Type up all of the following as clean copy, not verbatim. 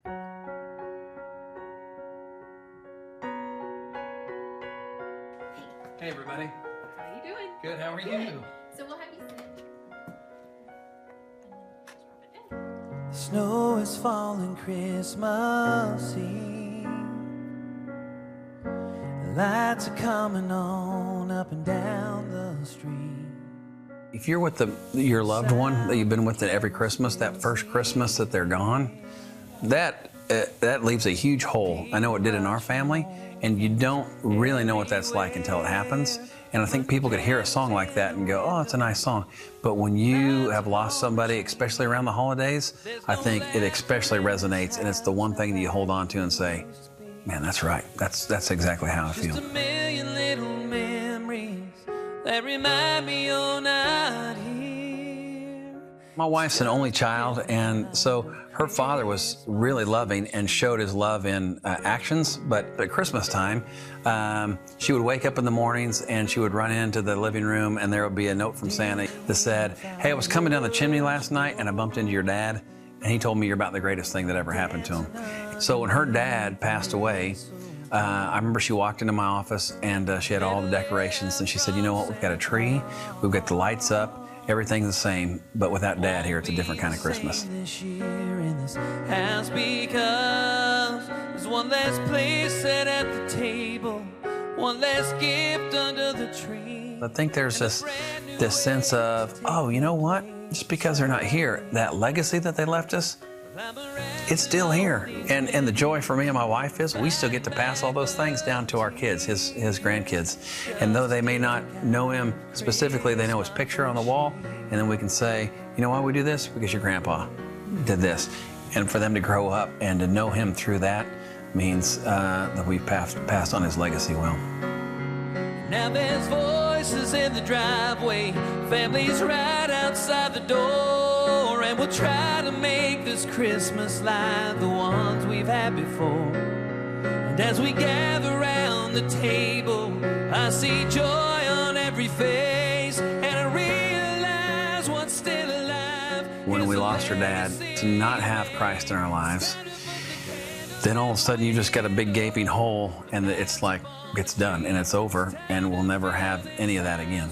Hey everybody. How you doing? Good, how are Good. you? So we'll have you sit. The snow is falling Christmas Eve. The lights are coming on up and down the street. If you're with your loved one that you've been with every Christmas, that first Christmas that they're gone, that leaves a huge hole. I know it did in our family, and you don't really know what that's like until it happens. And I think people could hear a song like that and go, oh, it's a nice song. But when you have lost somebody, especially around the holidays, I think it especially resonates, and it's the one thing that you hold on to and say, man, that's right. That's exactly how I feel. Just a million little memories that remind me you're not here. My wife's an only child, and so her father was really loving and showed his love in actions. But at Christmas time, she would wake up in the mornings and she would run into the living room, and there would be a note from Santa that said, hey, I was coming down the chimney last night and I bumped into your dad, and he told me you're about the greatest thing that ever happened to him. So when her dad passed away, I remember she walked into my office and she had all the decorations, and she said, you know what, we've got a tree, we've got the lights up, everything's the same, but without Dad here, it's a different kind of Christmas. This year in this house, because there's one less place set at the table, one less gift under the tree. I think there's this sense of, oh, you know what? Just because they're not here, that legacy that they left us, it's still here. And the joy for me and my wife is we still get to pass all those things down to our kids, his grandkids. And though they may not know him specifically, they know his picture on the wall. And then we can say, you know why we do this? Because your grandpa did this. And for them to grow up and to know him through that means that we've passed on his legacy well. Now there's voices in the driveway, families right outside the door, and we'll try to make this Christmas like the ones we've had before. And as we gather around the table, I see joy on every face, and I realize what's still alive. When we lost our dad, to not have Christ in our lives, then all of a sudden you just got a big gaping hole, and it's like, it's done and it's over, and we'll never have any of that again.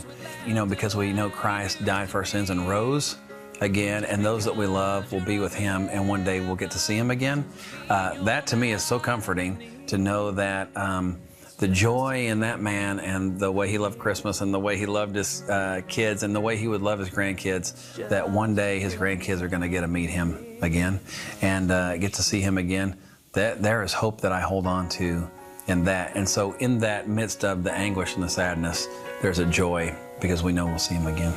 You know, because we know Christ died for our sins and rose again, and those that we love will be with him, and one day we'll get to see him again. That to me is so comforting, to know that the joy in that man, and the way he loved Christmas, and the way he loved his kids, and the way he would love his grandkids, that one day his grandkids are going to get to meet him again and get to see him again. That there is hope that I hold on to in that. And so in that midst of the anguish and the sadness, there's a joy, because we know we'll see him again.